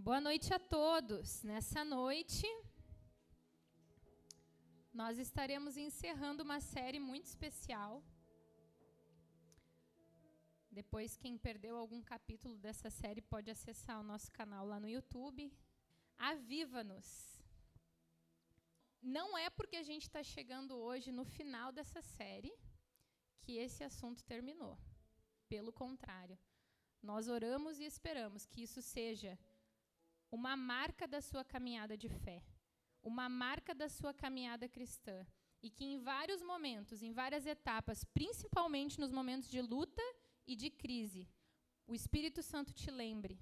Boa noite a todos. Nessa noite, nós estaremos encerrando uma série muito especial. Depois, quem perdeu algum capítulo dessa série pode acessar o nosso canal lá no YouTube. Aviva-nos. Não é porque a gente está chegando hoje no final dessa série que esse assunto terminou. Pelo contrário, nós oramos e esperamos que isso seja uma marca da sua caminhada de fé, uma marca da sua caminhada cristã, e que em vários momentos, em várias etapas, principalmente nos momentos de luta e de crise, o Espírito Santo te lembre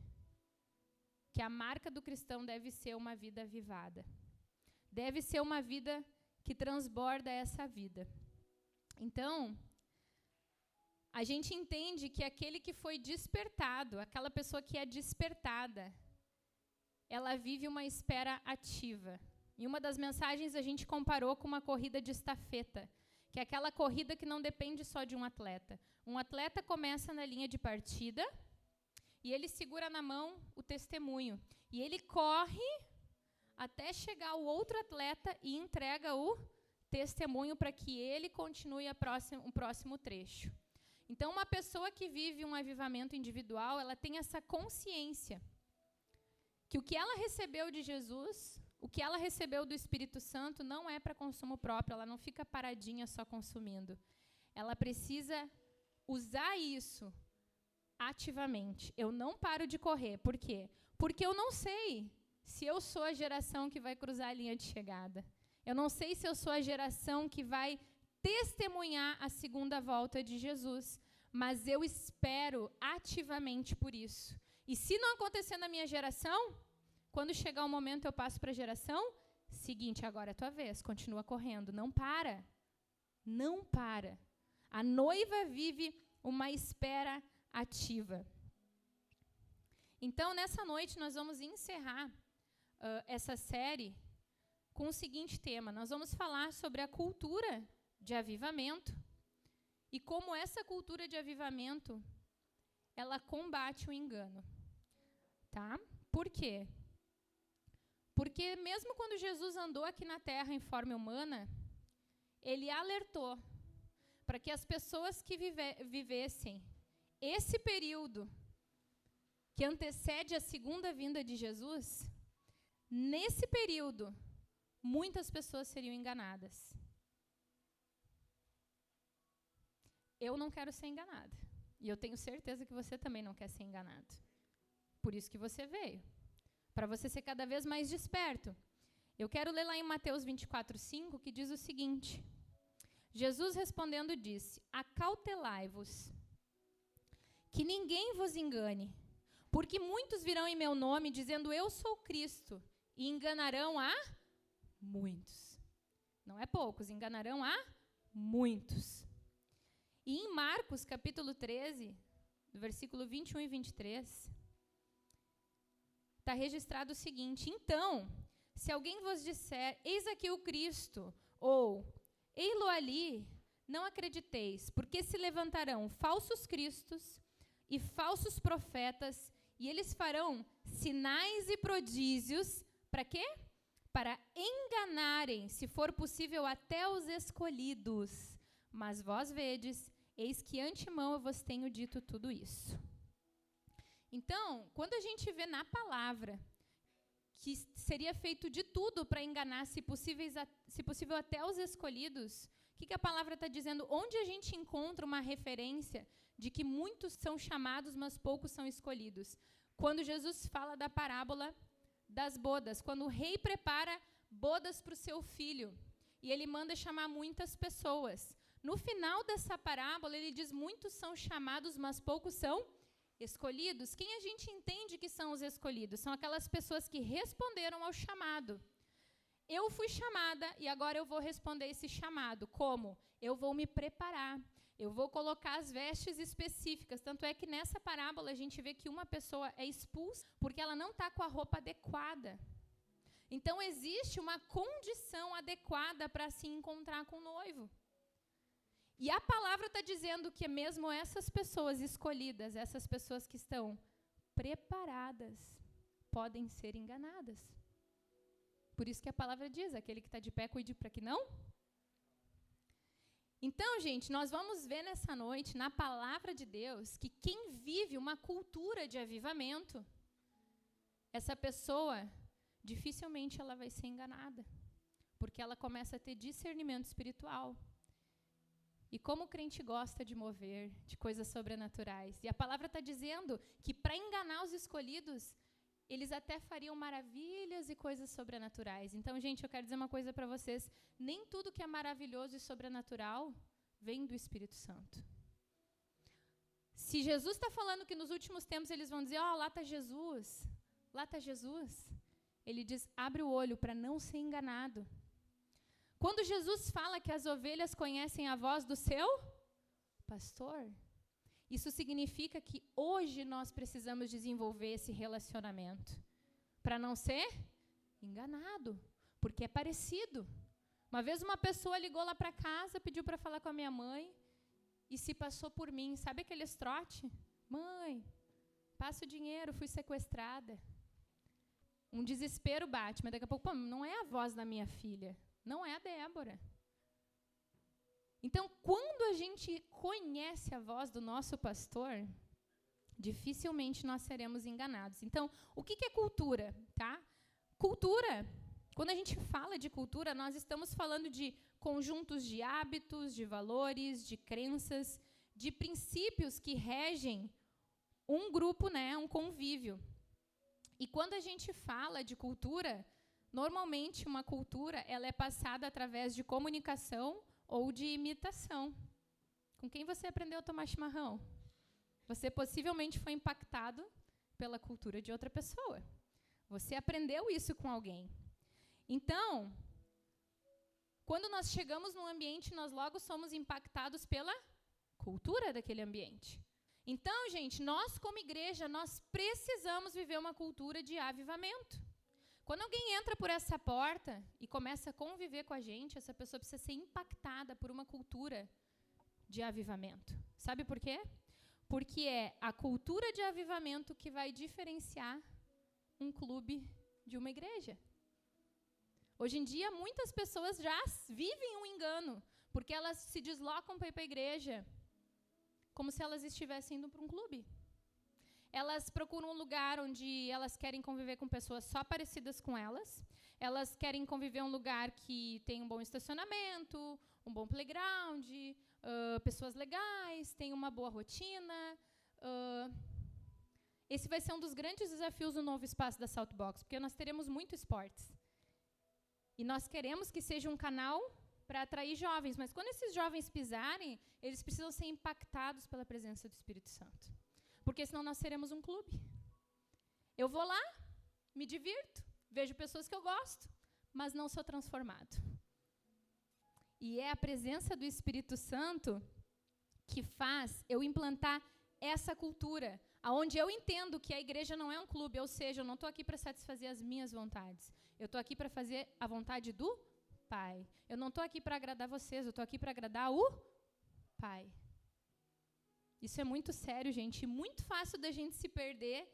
que a marca do cristão deve ser uma vida avivada. Deve ser uma vida que transborda essa vida. Então, a gente entende que aquele que foi despertado, aquela pessoa que é despertada, ela vive uma espera ativa. Em uma das mensagens a gente comparou com uma corrida de estafeta, que é aquela corrida que não depende só de um atleta. Um atleta começa na linha de partida e ele segura na mão o testemunho. E ele corre até chegar o outro atleta e entrega o testemunho para que ele continue o próximo trecho. Então, uma pessoa que vive um avivamento individual, ela tem essa consciência que o que ela recebeu de Jesus, o que ela recebeu do Espírito Santo, não é para consumo próprio, ela não fica paradinha só consumindo. Ela precisa usar isso ativamente. Eu não paro de correr. Por quê? Porque eu não sei se eu sou a geração que vai cruzar a linha de chegada. Eu não sei se eu sou a geração que vai testemunhar a segunda volta de Jesus, mas eu espero ativamente por isso. E se não acontecer na minha geração, quando chegar o momento eu passo para a geração seguinte, agora é a tua vez, continua correndo, não para. Não para. A noiva vive uma espera ativa. Então, nessa noite, nós vamos encerrar essa série com o seguinte tema. Nós vamos falar sobre a cultura de avivamento e como essa cultura de avivamento ela combate o engano. Tá? Por quê? Porque mesmo quando Jesus andou aqui na Terra em forma humana, ele alertou para que as pessoas que vivessem esse período que antecede a segunda vinda de Jesus, nesse período, muitas pessoas seriam enganadas. Eu não quero ser enganada. E eu tenho certeza que você também não quer ser enganado. Por isso que você veio. Para você ser cada vez mais desperto. Eu quero ler lá em Mateus 24:5, que diz o seguinte. Jesus respondendo disse, acautelai-vos, que ninguém vos engane, porque muitos virão em meu nome, dizendo, eu sou Cristo, e enganarão a muitos. Não é poucos, enganarão a muitos. E em Marcos, capítulo 13, do versículo 21 e 23, está registrado o seguinte, então, se alguém vos disser, eis aqui o Cristo, ou, ei-lo ali, não acrediteis, porque se levantarão falsos cristos e falsos profetas, e eles farão sinais e prodígios, para quê? Para enganarem, se for possível, até os escolhidos. Mas vós vedes, eis que antemão eu vos tenho dito tudo isso. Então, quando a gente vê na palavra que seria feito de tudo para enganar, se possível, até os escolhidos, o que a palavra está dizendo? Onde a gente encontra uma referência de que muitos são chamados, mas poucos são escolhidos? Quando Jesus fala da parábola das bodas, quando o rei prepara bodas para o seu filho, e ele manda chamar muitas pessoas. No final dessa parábola, ele diz, muitos são chamados, mas poucos são escolhidos. Quem a gente entende que são os escolhidos? São aquelas pessoas que responderam ao chamado. Eu fui chamada e agora eu vou responder esse chamado. Como? Eu vou me preparar. Eu vou colocar as vestes específicas. Tanto é que nessa parábola a gente vê que uma pessoa é expulsa porque ela não está com a roupa adequada. Então, existe uma condição adequada para se encontrar com o noivo. E a palavra está dizendo que mesmo essas pessoas escolhidas, essas pessoas que estão preparadas podem ser enganadas. Por isso que a palavra diz, aquele que está de pé, cuide para que não. Então, gente, nós vamos ver nessa noite, na palavra de Deus, que quem vive uma cultura de avivamento, essa pessoa, dificilmente ela vai ser enganada, porque ela começa a ter discernimento espiritual. E como o crente gosta de mover, de coisas sobrenaturais. E a palavra está dizendo que para enganar os escolhidos, eles até fariam maravilhas e coisas sobrenaturais. Então, gente, eu quero dizer uma coisa para vocês. Nem tudo que é maravilhoso e sobrenatural vem do Espírito Santo. Se Jesus está falando que nos últimos tempos eles vão dizer, lá está Jesus, lá está Jesus. Ele diz, abre o olho para não ser enganado. Quando Jesus fala que as ovelhas conhecem a voz do seu pastor, isso significa que hoje nós precisamos desenvolver esse relacionamento para não ser enganado, porque é parecido. Uma vez uma pessoa ligou lá para casa, pediu para falar com a minha mãe e se passou por mim. Sabe aqueles trote? Mãe, passa o dinheiro, fui sequestrada. Um desespero bate, mas daqui a pouco, não é a voz da minha filha, não é a Débora. Então, quando a gente conhece a voz do nosso pastor, dificilmente nós seremos enganados. Então, o que é cultura, tá? Cultura, quando a gente fala de cultura, nós estamos falando de conjuntos de hábitos, de valores, de crenças, de princípios que regem um grupo, né, um convívio. E quando a gente fala de cultura, normalmente uma cultura ela é passada através de comunicação ou de imitação. Com quem você aprendeu a tomar chimarrão? Você possivelmente foi impactado pela cultura de outra pessoa. Você aprendeu isso com alguém. Então, quando nós chegamos num ambiente, nós logo somos impactados pela cultura daquele ambiente. Então, gente, nós como igreja, nós precisamos viver uma cultura de avivamento. Quando alguém entra por essa porta e começa a conviver com a gente, essa pessoa precisa ser impactada por uma cultura de avivamento. Sabe por quê? Porque é a cultura de avivamento que vai diferenciar um clube de uma igreja. Hoje em dia, muitas pessoas já vivem um engano, porque elas se deslocam para ir para a igreja como se elas estivessem indo para um clube. Elas procuram um lugar onde elas querem conviver com pessoas só parecidas com elas. Elas querem conviver em um lugar que tem um bom estacionamento, um bom playground, pessoas legais, tem uma boa rotina. Esse vai ser um dos grandes desafios do novo espaço da Saltbox, porque nós teremos muito esportes. E nós queremos que seja um canal para atrair jovens, mas quando esses jovens pisarem, eles precisam ser impactados pela presença do Espírito Santo. Porque senão nós seremos um clube. Eu vou lá, me divirto, vejo pessoas que eu gosto, mas não sou transformado. E é a presença do Espírito Santo que faz eu implantar essa cultura, onde eu entendo que a igreja não é um clube, ou seja, eu não estou aqui para satisfazer as minhas vontades. Eu estou aqui para fazer a vontade do Pai. Eu não estou aqui para agradar vocês, eu estou aqui para agradar o Pai. Isso é muito sério, gente, e muito fácil da gente se perder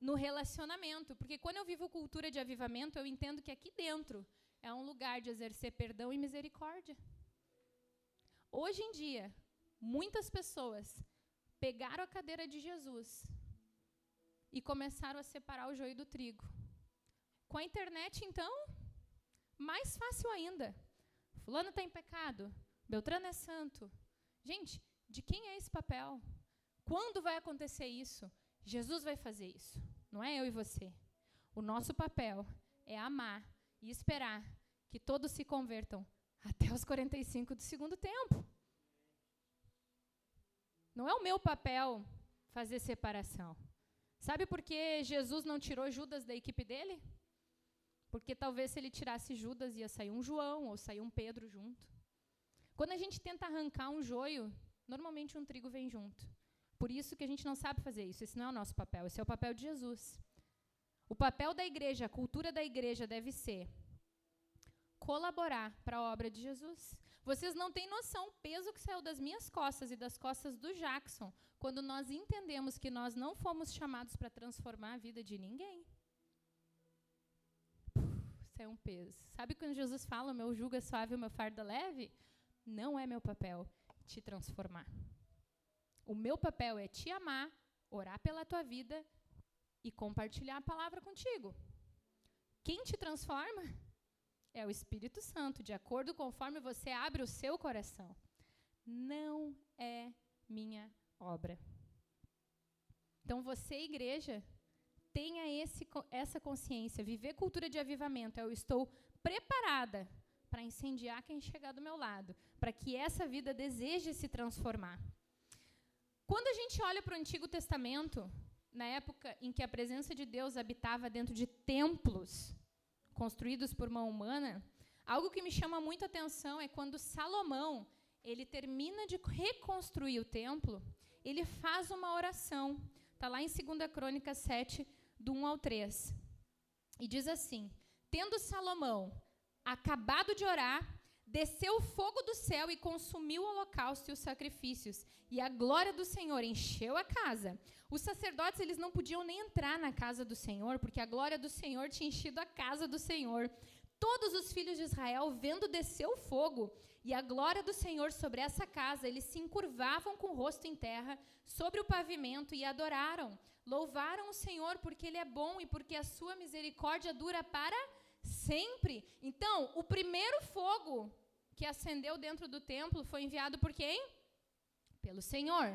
no relacionamento, porque quando eu vivo cultura de avivamento, eu entendo que aqui dentro é um lugar de exercer perdão e misericórdia. Hoje em dia, muitas pessoas pegaram a cadeira de Jesus e começaram a separar o joio do trigo. Com a internet, então, mais fácil ainda. Fulano está em pecado, Beltrano é santo. Gente, de quem é esse papel? Quando vai acontecer isso? Jesus vai fazer isso, não é eu e você. O nosso papel é amar e esperar que todos se convertam até os 45 do segundo tempo. Não é o meu papel fazer separação. Sabe por que Jesus não tirou Judas da equipe dele? Porque talvez se ele tirasse Judas ia sair um João ou sair um Pedro junto. Quando a gente tenta arrancar um joio, normalmente um trigo vem junto. Por isso que a gente não sabe fazer isso. Esse não é o nosso papel, esse é o papel de Jesus. O papel da igreja, a cultura da igreja deve ser colaborar para a obra de Jesus. Vocês não têm noção o peso que saiu das minhas costas e das costas do Jackson quando nós entendemos que nós não fomos chamados para transformar a vida de ninguém. é um peso. Sabe quando Jesus fala, o meu jugo é suave, o meu fardo é leve? Não é meu papel te transformar. O meu papel é te amar, orar pela tua vida e compartilhar a palavra contigo. Quem te transforma é o Espírito Santo, de acordo conforme você abre o seu coração. Não é minha obra. Então você, igreja, tenha essa consciência. Viver cultura de avivamento. Eu estou preparada para incendiar quem chegar do meu lado, para que essa vida deseje se transformar. Quando a gente olha para o Antigo Testamento, na época em que a presença de Deus habitava dentro de templos construídos por mão humana, algo que me chama muito a atenção é quando Salomão, ele termina de reconstruir o templo, ele faz uma oração. Está lá em 2 Crônicas 7, do 1 ao 3. E diz assim: tendo Salomão acabado de orar, desceu o fogo do céu e consumiu o holocausto e os sacrifícios, e a glória do Senhor encheu a casa. Os sacerdotes, eles não podiam nem entrar na casa do Senhor, porque a glória do Senhor tinha enchido a casa do Senhor. Todos os filhos de Israel, vendo descer o fogo e a glória do Senhor sobre essa casa, eles se encurvavam com o rosto em terra sobre o pavimento e adoraram. Louvaram o Senhor porque Ele é bom e porque a sua misericórdia dura para sempre. Então, o primeiro fogo que acendeu dentro do templo foi enviado por quem? Pelo Senhor.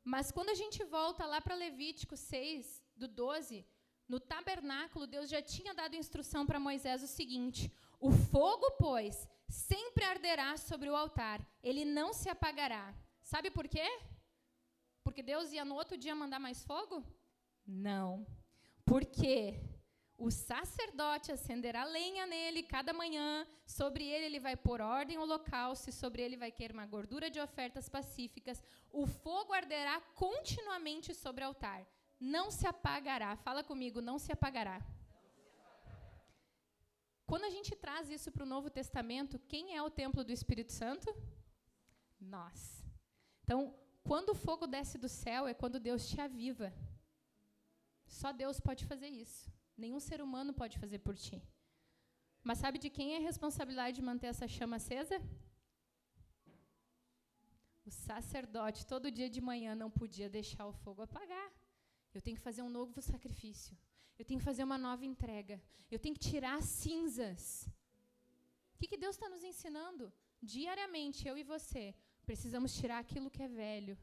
Mas quando a gente volta lá para Levítico 6, do 12, no tabernáculo, Deus já tinha dado instrução para Moisés o seguinte: o fogo, pois, sempre arderá sobre o altar, ele não se apagará. Sabe por quê? Porque Deus ia no outro dia mandar mais fogo? Não. Porque o sacerdote acenderá lenha nele cada manhã, sobre ele vai pôr ordem ao holocausto, e sobre ele vai queimar gordura de ofertas pacíficas. O fogo arderá continuamente sobre o altar. Não se apagará. Fala comigo, não se apagará. Quando a gente traz isso para o Novo Testamento, quem é o templo do Espírito Santo? Nós. Então, quando o fogo desce do céu, é quando Deus te aviva. Só Deus pode fazer isso. Nenhum ser humano pode fazer por ti. Mas sabe de quem é a responsabilidade de manter essa chama acesa? O sacerdote, todo dia de manhã, não podia deixar o fogo apagar. Eu tenho que fazer um novo sacrifício. Eu tenho que fazer uma nova entrega. Eu tenho que tirar as cinzas. O que Deus está nos ensinando? Diariamente, eu e você, precisamos tirar aquilo que é velho.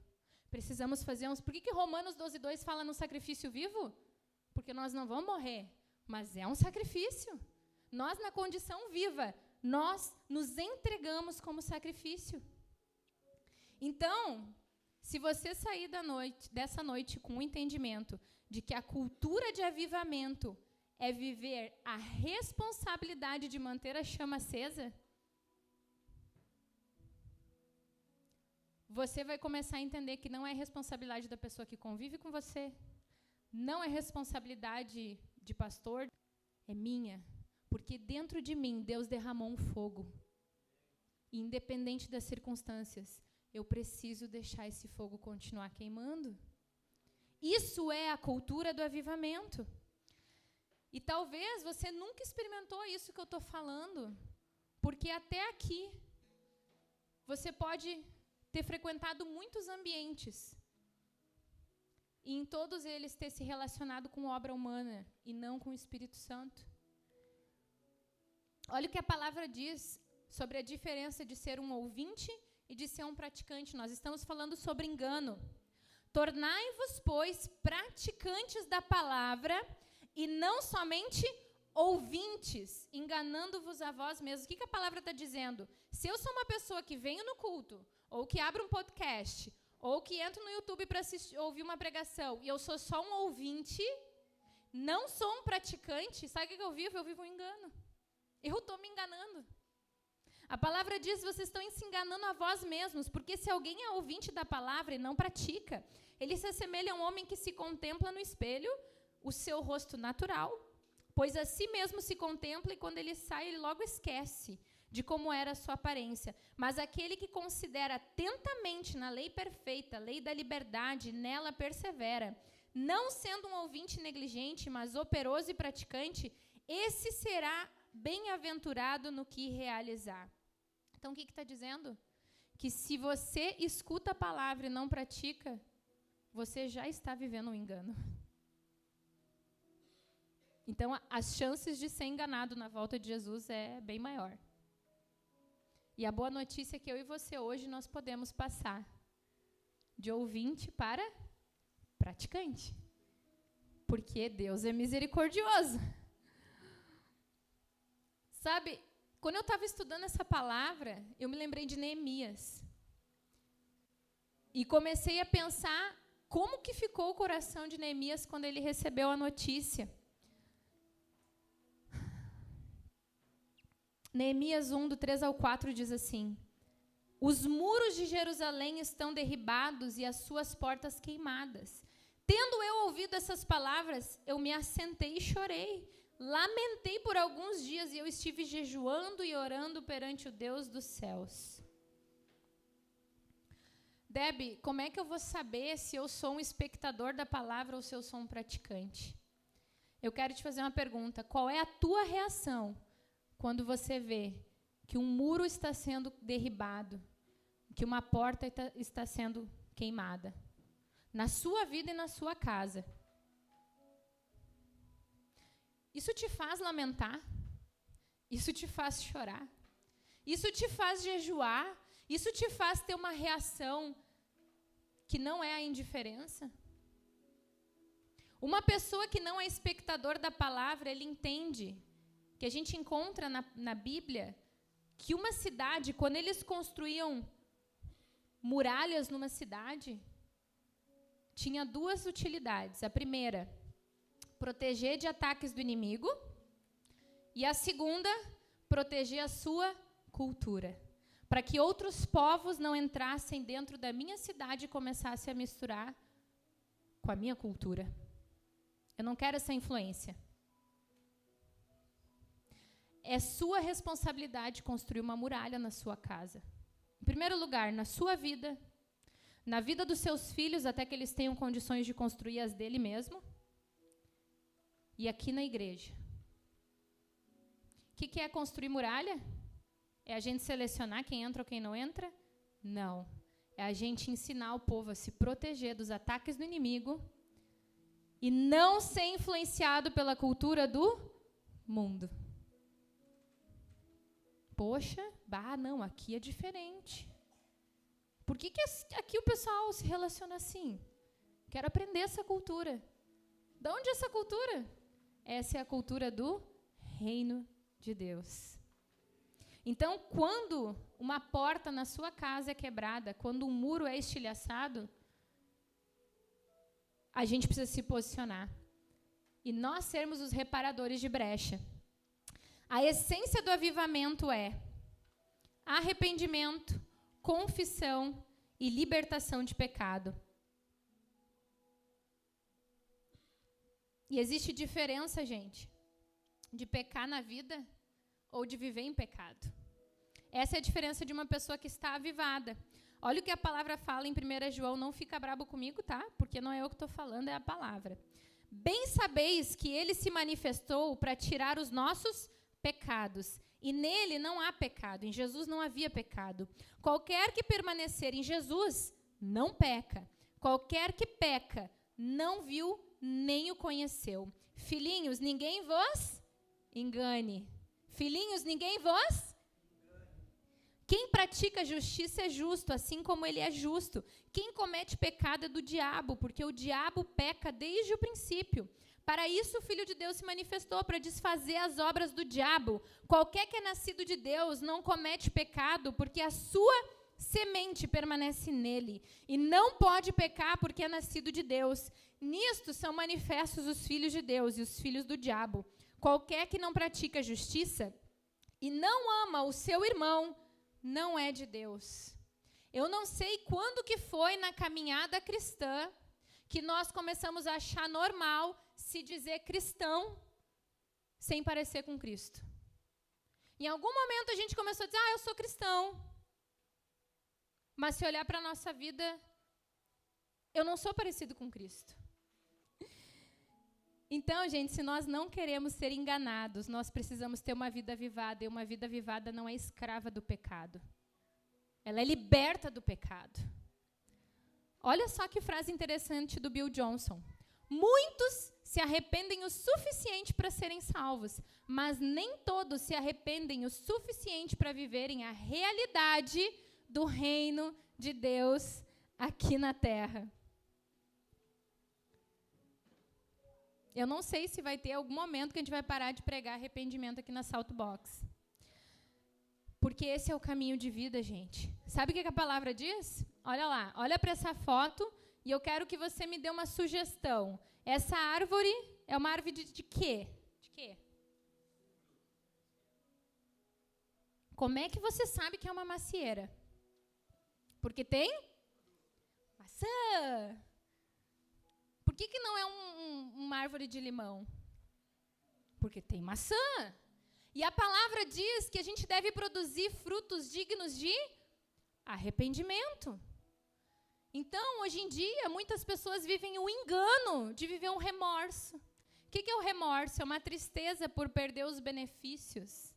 Precisamos fazer uns... Por que Romanos 12:2 fala no sacrifício vivo? Porque nós não vamos morrer, mas é um sacrifício. Nós, na condição viva, nós nos entregamos como sacrifício. Então, se você sair dessa noite com o entendimento de que a cultura de avivamento é viver a responsabilidade de manter a chama acesa, você vai começar a entender que não é responsabilidade da pessoa que convive com você, não é responsabilidade de pastor, é minha. Porque dentro de mim, Deus derramou um fogo. E independente das circunstâncias, eu preciso deixar esse fogo continuar queimando. Isso é a cultura do avivamento. E talvez você nunca experimentou isso que eu estou falando, porque até aqui você pode ter frequentado muitos ambientes e em todos eles ter se relacionado com obra humana e não com o Espírito Santo. Olha o que a palavra diz sobre a diferença de ser um ouvinte e de ser um praticante. Nós estamos falando sobre engano. Tornai-vos, pois, praticantes da palavra e não somente ouvintes, enganando-vos a vós mesmos. O que a palavra está dizendo? Se eu sou uma pessoa que venho no culto, ou que abre um podcast, ou que entro no YouTube para ouvir uma pregação, e eu sou só um ouvinte, não sou um praticante, sabe o que eu vivo? Eu vivo um engano. Eu estou me enganando. A palavra diz, vocês estão se enganando a vós mesmos, porque se alguém é ouvinte da palavra e não pratica, ele se assemelha a um homem que se contempla no espelho, o seu rosto natural, pois a si mesmo se contempla e quando ele sai, ele logo esquece de como era a sua aparência. Mas aquele que considera atentamente na lei perfeita, a lei da liberdade, nela persevera, não sendo um ouvinte negligente, mas operoso e praticante, esse será bem-aventurado no que realizar. Então, o que está dizendo? Que se você escuta a palavra e não pratica, você já está vivendo um engano. Então, as chances de ser enganado na volta de Jesus é bem maior. E a boa notícia é que eu e você hoje nós podemos passar de ouvinte para praticante. Porque Deus é misericordioso. Sabe, quando eu estava estudando essa palavra, eu me lembrei de Neemias. E comecei a pensar como que ficou o coração de Neemias quando ele recebeu a notícia. Neemias 1, do 3 ao 4, diz assim: os muros de Jerusalém estão derribados e as suas portas queimadas. Tendo eu ouvido essas palavras, eu me assentei e chorei. Lamentei por alguns dias e eu estive jejuando e orando perante o Deus dos céus. Debbie, como é que eu vou saber se eu sou um espectador da palavra ou se eu sou um praticante? Eu quero te fazer uma pergunta. Qual é a tua reação quando você vê que um muro está sendo derribado, que uma porta está sendo queimada, na sua vida e na sua casa? Isso te faz lamentar? Isso te faz chorar? Isso te faz jejuar? Isso te faz ter uma reação que não é a indiferença? Uma pessoa que não é espectador da palavra, ele entende que a gente encontra na Bíblia que uma cidade, quando eles construíam muralhas numa cidade, tinha duas utilidades. A primeira, proteger de ataques do inimigo. E a segunda, proteger a sua cultura. Para que outros povos não entrassem dentro da minha cidade e começassem a misturar com a minha cultura. Eu não quero essa influência. É sua responsabilidade construir uma muralha na sua casa. Em primeiro lugar, na sua vida, na vida dos seus filhos, até que eles tenham condições de construir as dele mesmo. E aqui na igreja. O que é construir muralha? É a gente selecionar quem entra ou quem não entra? Não. É a gente ensinar o povo a se proteger dos ataques do inimigo e não ser influenciado pela cultura do mundo. Poxa, não, aqui é diferente. Por que aqui o pessoal se relaciona assim? Quero aprender essa cultura. De onde é essa cultura? Essa é a cultura do reino de Deus. Então, quando uma porta na sua casa é quebrada, quando um muro é estilhaçado, a gente precisa se posicionar. E nós sermos os reparadores de brecha. A essência do avivamento é arrependimento, confissão e libertação de pecado. E existe diferença, gente, de pecar na vida ou de viver em pecado. Essa é a diferença de uma pessoa que está avivada. Olha o que a palavra fala em 1 João, não fica brabo comigo, tá? Porque não é eu que estou falando, é a palavra. Bem sabeis que ele se manifestou para tirar os nossos pecados. E nele não há pecado, em Jesus não havia pecado. Qualquer que permanecer em Jesus, não peca. Qualquer que peca, não viu nem o conheceu. Filhinhos, ninguém vos engane. Filhinhos, ninguém vos... Quem pratica justiça é justo, assim como ele é justo. Quem comete pecado é do diabo, porque o diabo peca desde o princípio. Para isso o Filho de Deus se manifestou, para desfazer as obras do diabo. Qualquer que é nascido de Deus não comete pecado, porque a sua semente permanece nele. E não pode pecar, porque é nascido de Deus. Nisto são manifestos os filhos de Deus e os filhos do diabo. Qualquer que não pratica justiça e não ama o seu irmão, não é de Deus. Eu não sei quando que foi na caminhada cristã que nós começamos a achar normal se dizer cristão sem parecer com Cristo. Em algum momento a gente começou a dizer, eu sou cristão. Mas se olhar para a nossa vida, eu não sou parecido com Cristo. Então, gente, se nós não queremos ser enganados, nós precisamos ter uma vida avivada, e uma vida avivada não é escrava do pecado. Ela é liberta do pecado. Olha só que frase interessante do Bill Johnson. Muitos se arrependem o suficiente para serem salvos, mas nem todos se arrependem o suficiente para viverem a realidade do reino de Deus aqui na terra. Eu não sei se vai ter algum momento que a gente vai parar de pregar arrependimento aqui na Salt Box. Porque esse é o caminho de vida, gente. Sabe o que a palavra diz? Olha lá, olha para essa foto e eu quero que você me dê uma sugestão. Essa árvore é uma árvore de quê? De quê? Como é que você sabe que é uma macieira? Porque tem maçã. Por que não é uma árvore de limão? Porque tem maçã. E a palavra diz que a gente deve produzir frutos dignos de arrependimento. Então, hoje em dia, muitas pessoas vivem o engano de viver um remorso. O que é o remorso? É uma tristeza por perder os benefícios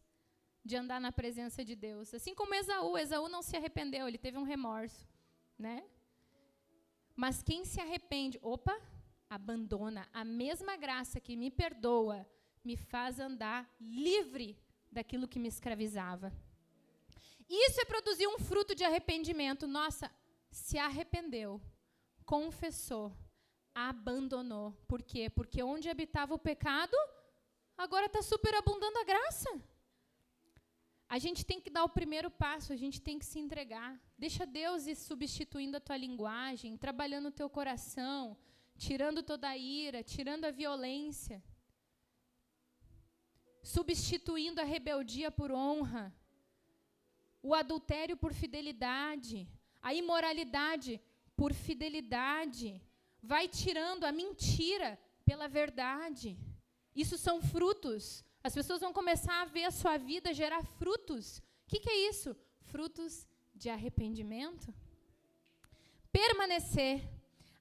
de andar na presença de Deus. Assim como Esaú. Esaú não se arrependeu, ele teve um remorso, né? Mas quem se arrepende, abandona a mesma graça que me perdoa, me faz andar livre daquilo que me escravizava. Isso é produzir um fruto de arrependimento. Nossa, se arrependeu, confessou, abandonou. Por quê? Porque onde habitava o pecado, agora está superabundando a graça. A gente tem que dar o primeiro passo, a gente tem que se entregar. Deixa Deus ir substituindo a tua linguagem, trabalhando o teu coração, tirando toda a ira, tirando a violência, substituindo a rebeldia por honra, o adultério por fidelidade, a imoralidade por fidelidade. Vai tirando a mentira pela verdade. Isso são frutos. As pessoas vão começar a ver a sua vida gerar frutos. O que é isso? Frutos de arrependimento. Permanecer.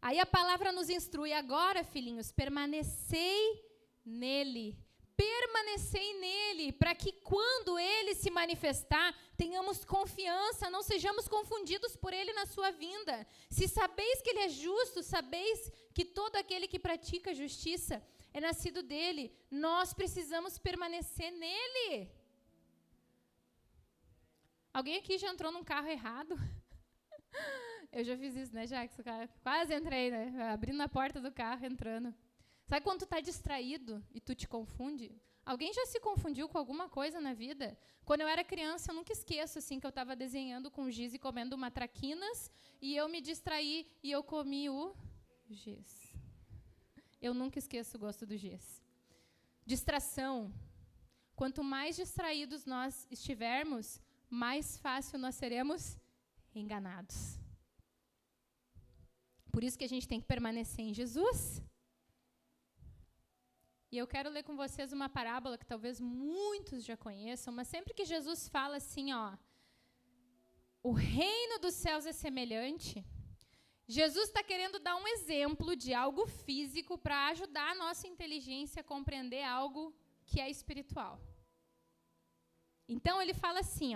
Aí a palavra nos instrui agora, filhinhos, permanecei nele. Permanecei nele, para que quando ele se manifestar, tenhamos confiança, não sejamos confundidos por ele na sua vinda. Se sabeis que ele é justo, sabeis que todo aquele que pratica justiça é nascido dele. Nós precisamos permanecer nele. Alguém aqui já entrou num carro errado? Eu já fiz isso, né, Jax? Quase entrei, né? Abrindo a porta do carro, entrando. Sabe quando tu tá distraído e tu te confunde? Alguém já se confundiu com alguma coisa na vida? Quando eu era criança, eu nunca esqueço, assim, que eu estava desenhando com giz e comendo uma traquinas, e eu me distraí e eu comi o giz. Eu nunca esqueço o gosto do giz. Distração. Quanto mais distraídos nós estivermos, mais fácil nós seremos enganados. Por isso que a gente tem que permanecer em Jesus. E eu quero ler com vocês uma parábola que talvez muitos já conheçam, mas sempre que Jesus fala assim, o reino dos céus é semelhante, Jesus está querendo dar um exemplo de algo físico para ajudar a nossa inteligência a compreender algo que é espiritual. Então ele fala assim,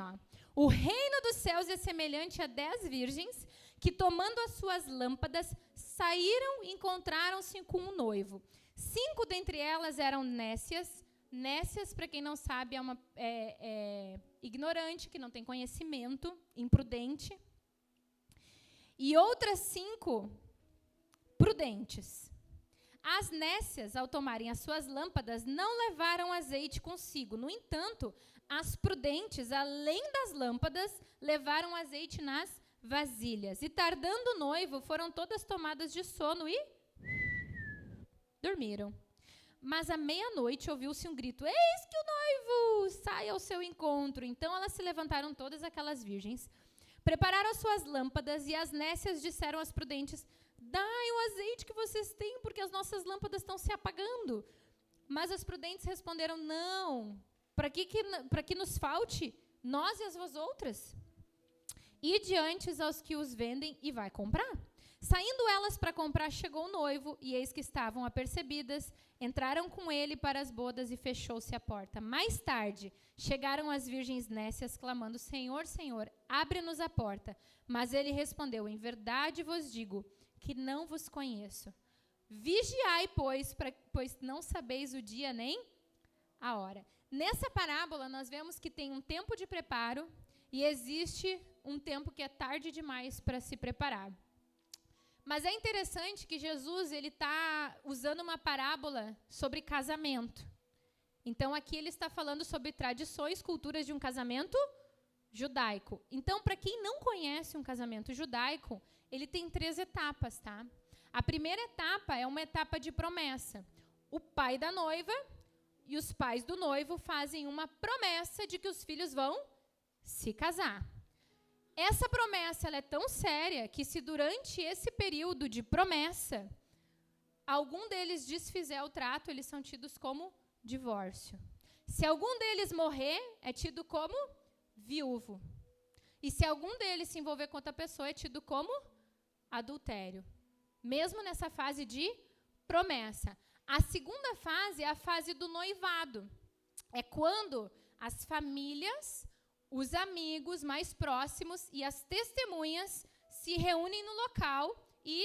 o reino dos céus é semelhante a 10 virgens que, tomando as suas lâmpadas, saíram e encontraram-se com um noivo. 5 dentre elas eram nécias. Nécias, para quem não sabe, é ignorante, que não tem conhecimento, imprudente. E outras 5 prudentes. As nécias, ao tomarem as suas lâmpadas, não levaram azeite consigo. No entanto, as prudentes, além das lâmpadas, levaram azeite nas vasilhas. E tardando o noivo, foram todas tomadas de sono e dormiram. Mas à meia-noite ouviu-se um grito: eis que o noivo sai ao seu encontro. Então elas se levantaram todas aquelas virgens, prepararam as suas lâmpadas, e as nécias disseram às prudentes: dai o azeite que vocês têm, porque as nossas lâmpadas estão se apagando. Mas as prudentes responderam: não, para que nos falte, nós e as vós outras? Ide antes aos que os vendem e vai comprar. Saindo elas para comprar, chegou o noivo, e eis que estavam apercebidas, entraram com ele para as bodas e fechou-se a porta. Mais tarde, chegaram as virgens nécias, clamando, Senhor, Senhor, abre-nos a porta. Mas ele respondeu, em verdade vos digo, que não vos conheço. Vigiai, pois não sabeis o dia nem a hora. Nessa parábola, nós vemos que tem um tempo de preparo e existe um tempo que é tarde demais para se preparar. Mas é interessante que Jesus está usando uma parábola sobre casamento. Então, aqui ele está falando sobre tradições, culturas de um casamento judaico. Então, para quem não conhece um casamento judaico, ele tem 3 etapas, tá? A primeira etapa é uma etapa de promessa. O pai da noiva e os pais do noivo fazem uma promessa de que os filhos vão se casar. Essa promessa ela é tão séria que se durante esse período de promessa, algum deles desfizer o trato, eles são tidos como divórcio. Se algum deles morrer, é tido como viúvo. E se algum deles se envolver com outra pessoa, é tido como adultério. Mesmo nessa fase de promessa. A segunda fase é a fase do noivado. É quando as famílias, os amigos mais próximos e as testemunhas se reúnem no local e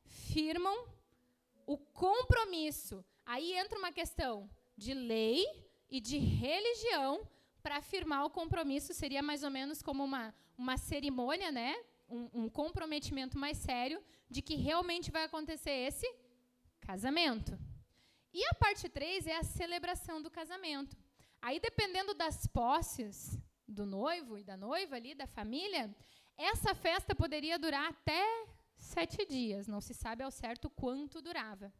firmam o compromisso. Aí entra uma questão de lei e de religião para firmar o compromisso. Seria mais ou menos como uma cerimônia, né? Um comprometimento mais sério de que realmente vai acontecer esse casamento. E a parte 3 é a celebração do casamento. Aí, dependendo das posses do noivo e da noiva ali, da família, essa festa poderia durar até 7 dias. Não se sabe ao certo quanto durava.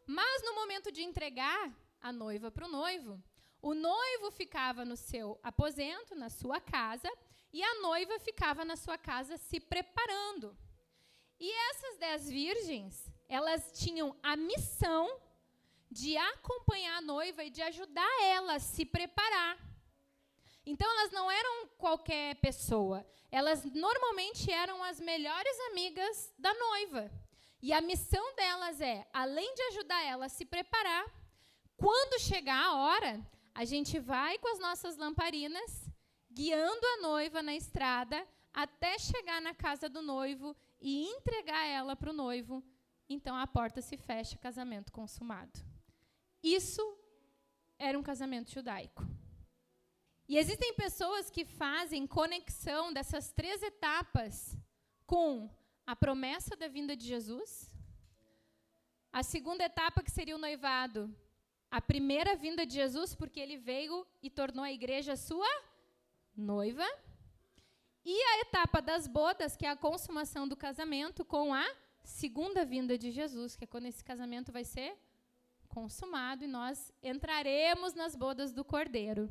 Mas no momento de entregar a noiva para o noivo ficava no seu aposento, na sua casa, e a noiva ficava na sua casa se preparando. E essas 10 virgens, elas tinham a missão de acompanhar a noiva e de ajudar ela a se preparar. Então, elas não eram qualquer pessoa. Elas normalmente eram as melhores amigas da noiva. E a missão delas é, além de ajudar ela a se preparar, quando chegar a hora, a gente vai com as nossas lamparinas, guiando a noiva na estrada, até chegar na casa do noivo e entregar ela para o noivo. Então, a porta se fecha, casamento consumado. Isso era um casamento judaico. E existem pessoas que fazem conexão dessas 3 etapas com a promessa da vinda de Jesus, a segunda etapa, que seria o noivado, a primeira vinda de Jesus, porque ele veio e tornou a igreja sua noiva, e a etapa das bodas, que é a consumação do casamento, com a segunda vinda de Jesus, que é quando esse casamento vai ser consumado e nós entraremos nas bodas do Cordeiro.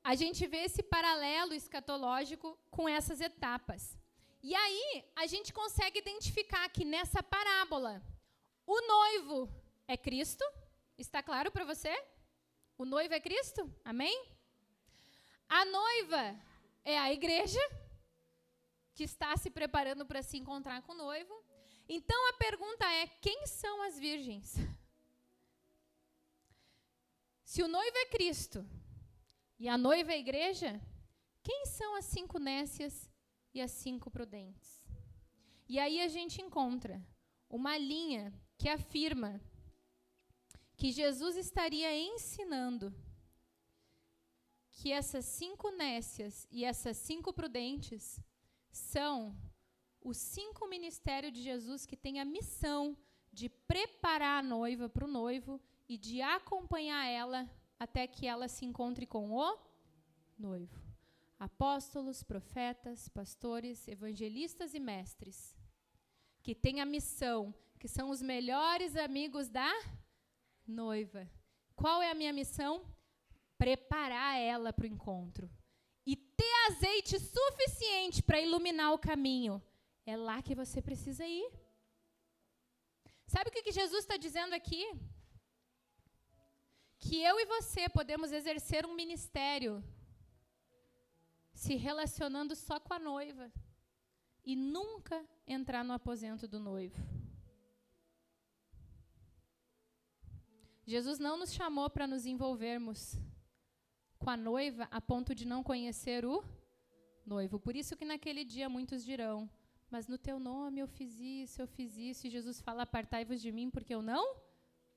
A gente vê esse paralelo escatológico com essas etapas. E aí, a gente consegue identificar que nessa parábola, o noivo é Cristo. Está claro para você? O noivo é Cristo? Amém? A noiva é a igreja, que está se preparando para se encontrar com o noivo. Então, a pergunta é, quem são as virgens? Se o noivo é Cristo e a noiva é a igreja, quem são as 5 nécias e as 5 prudentes? E aí a gente encontra uma linha que afirma que Jesus estaria ensinando que essas 5 nécias e essas 5 prudentes são os 5 ministérios de Jesus que têm a missão de preparar a noiva para o noivo e de acompanhar ela até que ela se encontre com o noivo. Apóstolos, profetas, pastores, evangelistas e mestres, que têm a missão, que são os melhores amigos da noiva. Qual é a minha missão? Preparar ela para o encontro. E ter azeite suficiente para iluminar o caminho. É lá que você precisa ir. Sabe o que Jesus está dizendo aqui? Que eu e você podemos exercer um ministério se relacionando só com a noiva e nunca entrar no aposento do noivo. Jesus não nos chamou para nos envolvermos com a noiva a ponto de não conhecer o noivo. Por isso que naquele dia muitos dirão, mas no teu nome eu fiz isso, e Jesus fala, apartai-vos de mim, porque eu não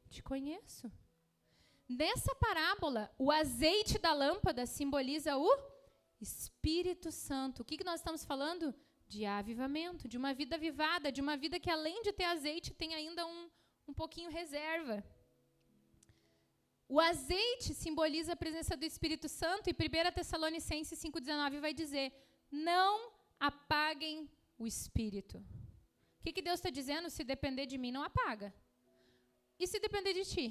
te conheço. Nessa parábola, o azeite da lâmpada simboliza o Espírito Santo. O que nós estamos falando? De avivamento, de uma vida avivada, de uma vida que além de ter azeite, tem ainda um pouquinho reserva. O azeite simboliza a presença do Espírito Santo, e 1 Tessalonicenses 5,19 vai dizer, não apaguem o Espírito. O que Deus está dizendo? Se depender de mim, não apaga. E se depender de ti?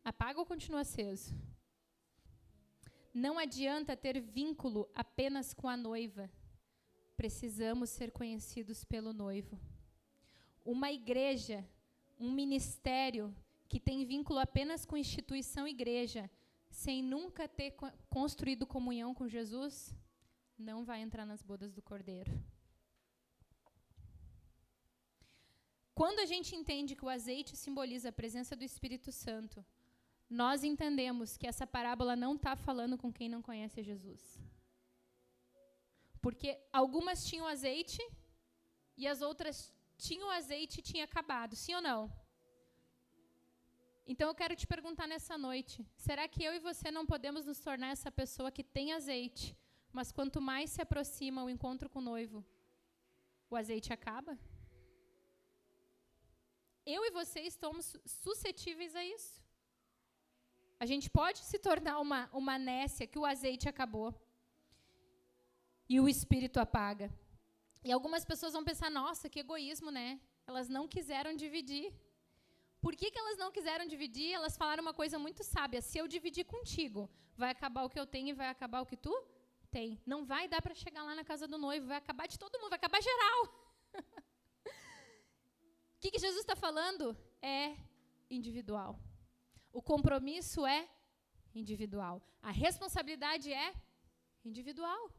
Apaga ou continua aceso? Não adianta ter vínculo apenas com a noiva. Precisamos ser conhecidos pelo noivo. Uma igreja, um ministério que tem vínculo apenas com instituição igreja, sem nunca ter construído comunhão com Jesus, não vai entrar nas bodas do Cordeiro. Quando a gente entende que o azeite simboliza a presença do Espírito Santo, nós entendemos que essa parábola não está falando com quem não conhece Jesus. Porque algumas tinham azeite e as outras tinham azeite e tinha acabado, sim ou não? Então eu quero te perguntar nessa noite, será que eu e você não podemos nos tornar essa pessoa que tem azeite, mas quanto mais se aproxima o encontro com o noivo, o azeite acaba? Eu e você estamos suscetíveis a isso. A gente pode se tornar uma nécia que o azeite acabou e o Espírito apaga. E algumas pessoas vão pensar, nossa, que egoísmo, né? Elas não quiseram dividir. Por que elas não quiseram dividir? Elas falaram uma coisa muito sábia. Se eu dividir contigo, vai acabar o que eu tenho e vai acabar o que tu tem. Não vai dar para chegar lá na casa do noivo. Vai acabar de todo mundo, vai acabar geral. O que Jesus está falando? É individual. O compromisso é individual. A responsabilidade é individual.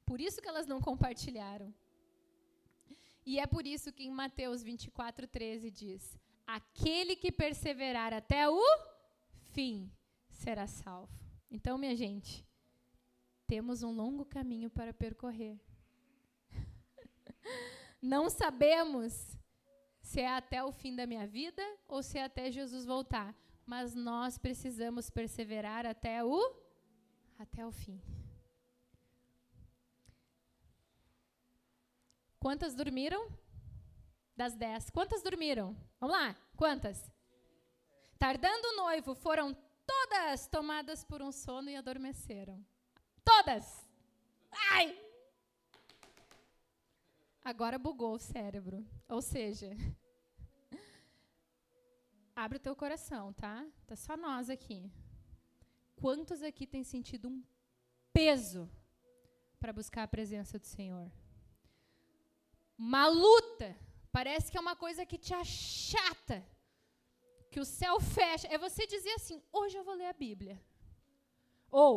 Por isso que elas não compartilharam. E é por isso que em Mateus 24:13 diz, aquele que perseverar até o fim será salvo. Então, minha gente, temos um longo caminho para percorrer. Não sabemos se é até o fim da minha vida ou se é até Jesus voltar. Mas nós precisamos perseverar até o fim. Quantas dormiram? Das 10. Quantas dormiram? Vamos lá. Quantas? Tardando o noivo, foram todas tomadas por um sono e adormeceram. Todas! Ai! Agora bugou o cérebro. Ou seja, abre o teu coração, tá? Tá só nós aqui. Quantos aqui têm sentido um peso para buscar a presença do Senhor? Uma luta. Parece que é uma coisa que te achata. Que o céu fecha. É você dizer assim, hoje eu vou ler a Bíblia. Ou,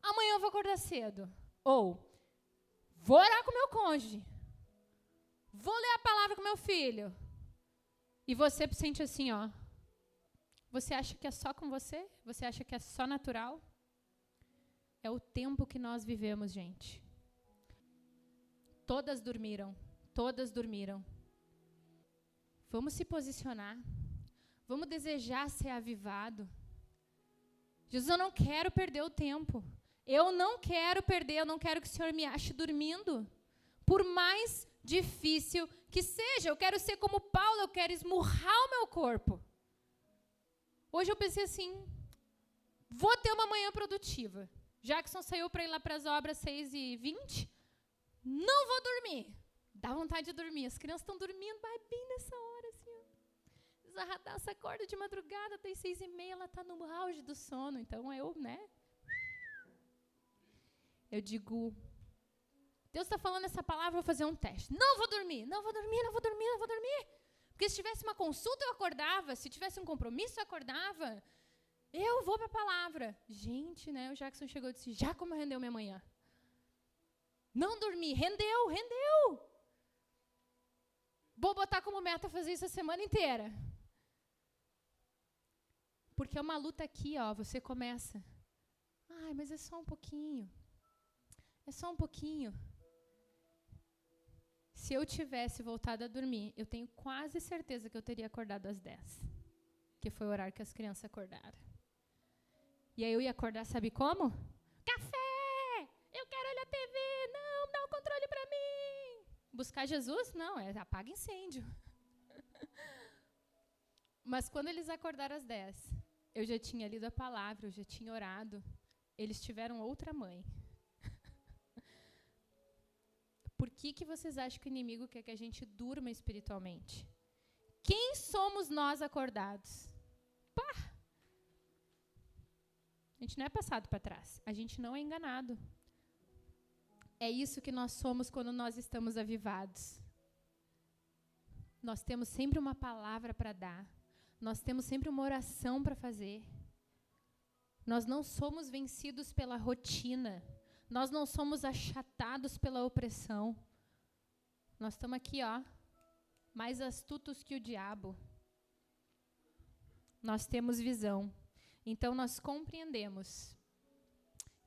amanhã eu vou acordar cedo. Ou, vou orar com meu cônjuge. Vou ler a palavra com meu filho. E você sente assim, ó. Você acha que é só com você? Você acha que é só natural? É o tempo que nós vivemos, gente. Todas dormiram. Todas dormiram. Vamos se posicionar. Vamos desejar ser avivado. Jesus, eu não quero perder o tempo. Eu não quero perder, eu não quero que o Senhor me ache dormindo. Por mais difícil que seja, eu quero ser como Paulo, eu quero esmurrar o meu corpo. Hoje eu pensei assim, vou ter uma manhã produtiva. Jackson saiu para ir lá para as obras 6h20. Não vou dormir. Dá vontade de dormir. As crianças estão dormindo, vai bem nessa hora, assim, ó. Radassa acorda de madrugada, até 6h30, ela está no auge do sono. Então eu, né? Eu digo, Deus está falando essa palavra, vou fazer um teste. Não vou dormir, não vou dormir, não vou dormir, não vou dormir. Porque se tivesse uma consulta, eu acordava. Se tivesse um compromisso, eu acordava. Eu vou para a palavra. Gente, né? O Jackson chegou e disse, já como rendeu minha manhã? Não dormi, rendeu. Vou botar como meta fazer isso a semana inteira. Porque é uma luta aqui, ó, você começa. Ai, mas é só um pouquinho. É só um pouquinho. Se eu tivesse voltado a dormir, eu tenho quase certeza que eu teria acordado às 10. Que foi o horário que as crianças acordaram. E aí eu ia acordar, sabe como? Café! Eu quero olhar TV! Não, dá o controle pra mim! Buscar Jesus? Não, apaga incêndio. Mas quando eles acordaram às 10, eu já tinha lido a palavra, eu já tinha orado. Eles tiveram outra mãe. Por que vocês acham que o inimigo quer que a gente durma espiritualmente? Quem somos nós acordados? Pá! A gente não é passado para trás. A gente não é enganado. É isso que nós somos quando nós estamos avivados. Nós temos sempre uma palavra para dar. Nós temos sempre uma oração para fazer. Nós não somos vencidos pela rotina. Nós não somos achatados pela opressão. Nós estamos aqui, ó, mais astutos que o diabo. Nós temos visão. Então, nós compreendemos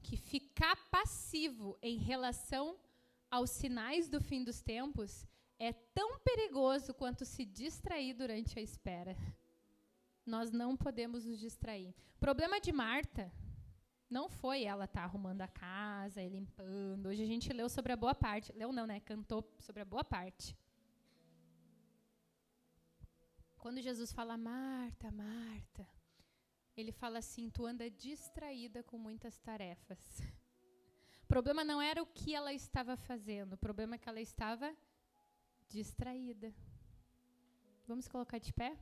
que ficar passivo em relação aos sinais do fim dos tempos é tão perigoso quanto se distrair durante a espera. Nós não podemos nos distrair. O problema de Marta não foi ela estar arrumando a casa e limpando. Hoje a gente leu sobre a boa parte. Leu não, né? Cantou sobre a boa parte. Quando Jesus fala, Marta, Marta, ele fala assim, tu anda distraída com muitas tarefas. O problema não era o que ela estava fazendo. O problema é que ela estava distraída. Vamos colocar de pé?